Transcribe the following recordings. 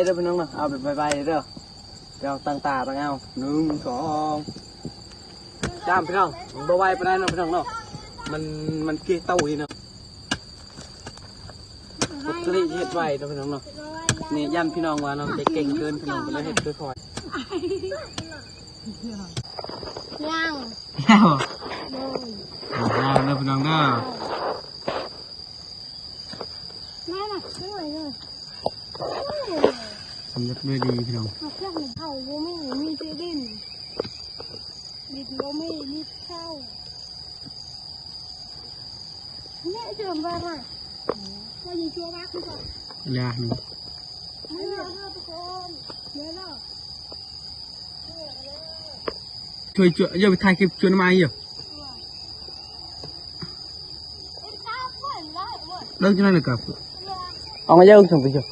เด้อพี่น้องเนาะเอาแบบใบเด้อไปเอาตั้งตาตั้งเอา1 2จ้ามพี่น้องบ่ไหวไปได้เนาะพี่น้องเนาะมันเกยเต้าอีเนาะปกติเฮ็ดไว้เนาะพี่น้องเนาะนี่ยันพี่น้องว่าน้องจะเก่งเกินพี่น้องก็เลยเฮ็ดค่อยๆย่างย่างเด้อพี่น้องเด้อแม่น่ะไม่ไหวเลยสำเร็จด้วยดีพี่น้องเครื่องเผาโบไม่มีเจดินดินโบไม่มีเข้าเนี่ยเชื่อมบ้าค่ะเราอยู่ชัวร์รักดีกว่ายากนึงไม่เยอะทุกคนเยอะแล้วช่วยอย่าไปถ่ายคลิปชวนน้ำไอ้อยู่เลิกจะนั่นเลยกับเอามาเยอะถึงไปจ้ะ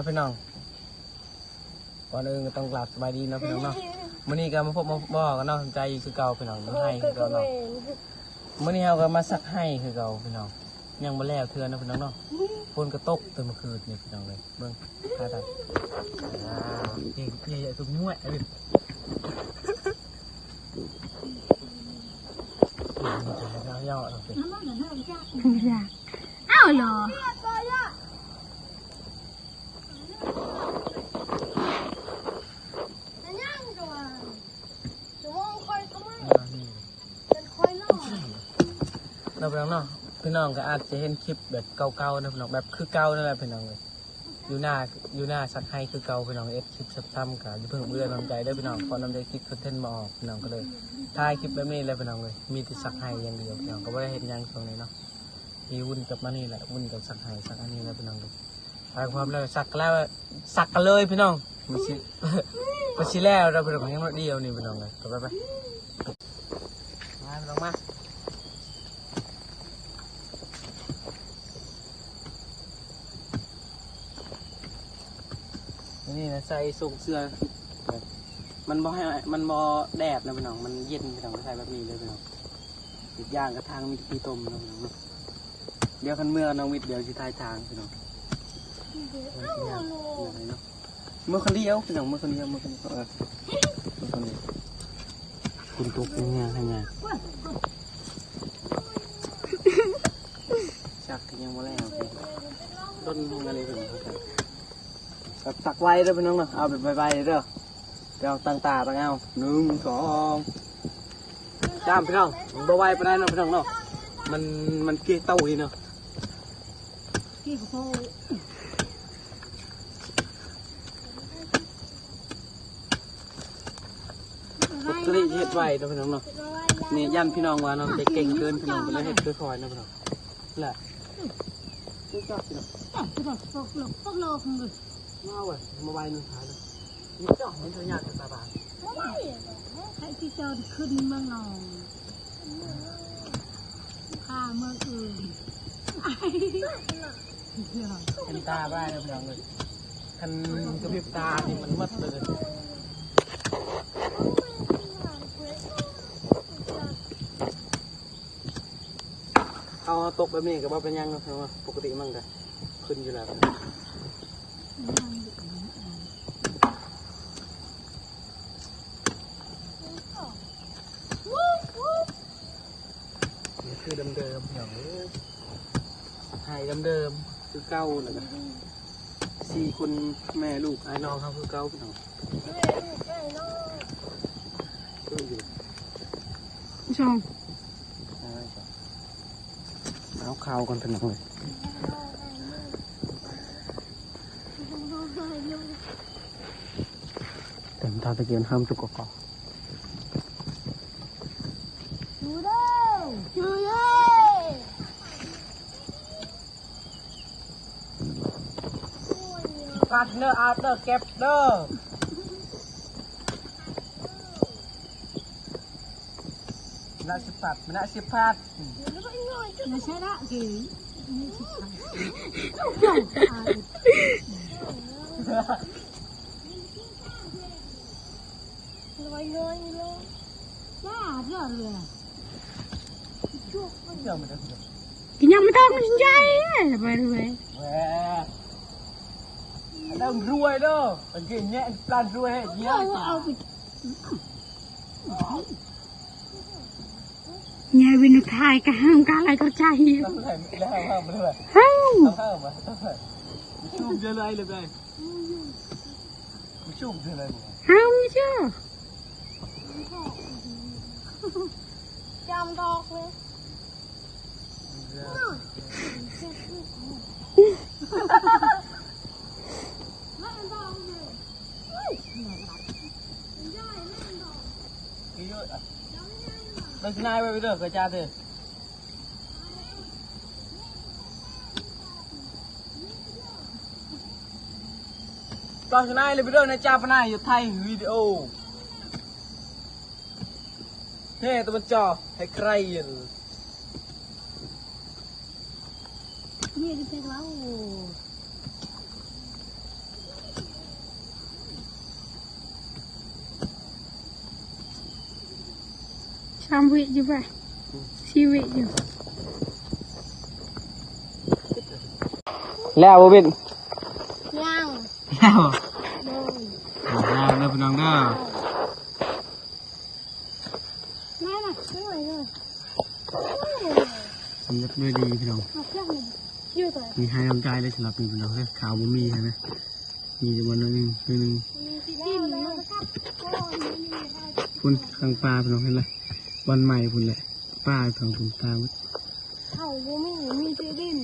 พี่น้องก่อนอื่นก็ต้องกราบสบายดีนะพี่น้องเนาะมื้อนี้ก็มาพบมาบอกกันเนาะใจคือเก่าพี่น้องให้คือเก่าเนาะมื้อนี้เราก็มาซักให้คือเก่าพี่น้องยังบ่แล้วเทื่อนะพี่น้องเนาะฝนก็ตกตั้งเมื่อคืนนี่พี่น้องเลยเบิ่งท่าทางเก่งใหญ่ๆตุ้มมั่วไอ้พี่ย่อๆสิอ้าวเหรอเราพี่น้องเนาะพี่น้องก็อาจจะเห็นคลิปแบบเก่าๆนะพี่น้องแบบคือเก่านั่นแหละพี่น้องเลยอยู่หน้าสักให้คือเก่าพี่น้องคลิปซ้ำๆกันอย่าเพิ่งเบื่อน้ำใจได้พี่น้องพอน้ำใจคลิปคอนเทนต์มาออกพี่น้องก็เลยถ่ายคลิปแบบนี้เลยพี่น้องเลยมีแต่สักให้อย่างเดียวพี่น้องก็ไม่ได้เห็นยังตรงนี้เนาะมีวุ่นกับมานี่แหละวุ่นกับสักให้สักอันนี้แล้วพี่น้องเลยถ่ายความแล้วสักกันเลยพี่น้องมาชิแล้วเราพี่น้องยังเดียวนี่พี่น้องเลยไปพี่น้องมานี่นะใส่ส่งเสื้อมันบ่ให้มันบ่แดดนะพี่น้องมันเย็นพี่น้องใส่แบบนี้เลยพี่น้องอีกอย่างกระทางมีที่ต้มนะพี่น้องเดี๋ยวคันเมื่อน้องวิทย์เดี๋ยวสิทายทางพี่น้องเมื่อคนเดียวพี่น้องเมื่อคนเดียวคุณตุ๊กเป็นไงทำไงชักยังบ่แล้วต้นอะไรพี่น้องแบบตักไว้เด้อพี่น้องเนาะเอาแบบใบเด้อไปเอาตั้งตาตั้งเอา1 2จ้ามพี่น้องบ่ไหวไปได้เนาะพี่น้องเนาะมันเกยเต้าอีเนาะปกติเฮ็ดไว้เนาะพี่น้องเนาะนี่ยันพี่น้องว่าน้องจะเก่งเกินพี่น้องก็เลยเฮ็ดค่อยๆนะพี่น้องแหละนี่จับพี่น้องพวกโลกมึงมาเว้ยมาไว้นึงหายเลยนี่เจ้าเห็นเธอหยาดตาบานใครที่เจ้าขึ้นเมืองนองข้าเมืองอื่นเห็นตาบ้าเลยพี่น้องเลยคันกระพริบตานี่มันมัดเลยเอาตกแบบนี้กับว่าเป็นยังไงปกติมั่งกันขึ้นอยู่แล้วนี่คือเดิมๆอย่างหายเดิมๆคือเก้าเลยนะ4 คนแม่ลูกไอ้น้องเขาคือเก้าพี่น้องชมเอาข้าวก่อนพี่น้องเลยเต็มตาตะเกียนห้ามจุกกอกปัดเนื้ออาเตอร์เก็บเด้อ Nak cepat, nak cepat. Nó sẽ đạ gì như chị Rồi rồi luôn Ba giờ rồi Giờ mình được. Cái nhà mới đông dây á Vậy rồi Weh. Ada ruai dah. Pergi nyek plan ruai hết dia. Nhà bên thai cả hàng cả lại có chạy Không phải không phải. Không Không mà. Chụp giờ lại lên đây. Chụp giờ lại. Không chưa Chăm đọc lên Đừng nai bây giờ cái cha thì. Còn cái này là video này cha này giờ thay video. Thế tụi mình cho hay cray. Nghe đi theo lão Sao vị như vậy? Chi vị như Leo vô bên. Nhang Leo. Rồi Leo đâu bên đó. Này này, cái này rồi Mình rất nuôi điพี่น้อง Học chắc này Chưa rồi มีให้น้ำใจเลยสำหรับพี่น้องเลยขาวบ่มีใช่ไหมมีแต่วันนึงTin nó cắt Con đi คุณข้างปลาพี่น้องเห็นเลยวันใหม่คุณแหละป้าทางคุณตาวุฒิ Thầu vô mi chơi đinh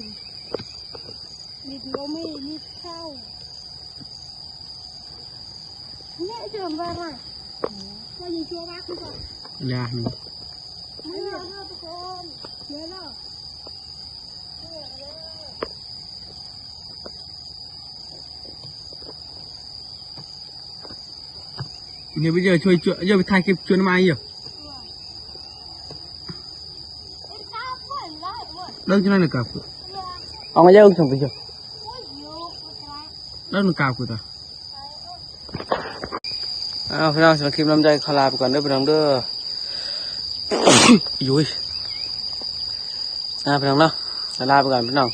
Địt vô mi thâu Nhẹ trường vào này Sao gì chưa bác không rồi ยาหนึ่ง Nhớ nào đưa tụi con Nhớ nào เดี๋ยวไปเจอช่วยเดี๋ยวไปถ่ายคลิปชวนมาอีก Em sao phải lại rồi เลิกจะนั่นเลยกับเอามาเยอะจังไปเจอ Ôi dồi ôi เลิกหนึ่งกาวกูต่อพี่น้องสำหรับคลิปน้ำใจขอลาไปก่อนเด้อพี่น้องเด้อ ยุ้ยพี่น้องเนาะลาไปก่อนพี่น้อง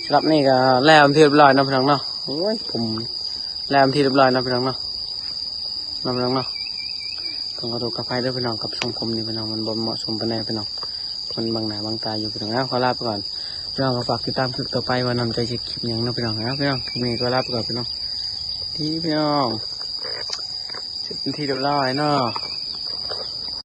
สำหรับนี่ก็แล้วที่เรียบร้อยนะพี่น้องเนาะโอ้ยผมแล้วที่เรียบร้อยนะพี่น้องเนาะพี่น้องเนาะต้องขอโทษกับใครด้วยพี่น้องกับสังคมนี่พี่น้องมันบ่เหมาะสมปานใดพี่น้องมันบางหน้าบางตาอยู่พี่น้องนะขอลาไปก่อนพี่น้องก็ฝากติดตามคลิปต่อไปว่านำใจจะคลิปหยังนะพี่น้องนะพี่น้องคลิปนี้ก็ลาไปก่อนพี่น้องที่พี่น้องที่เรียบร้อยเนาะ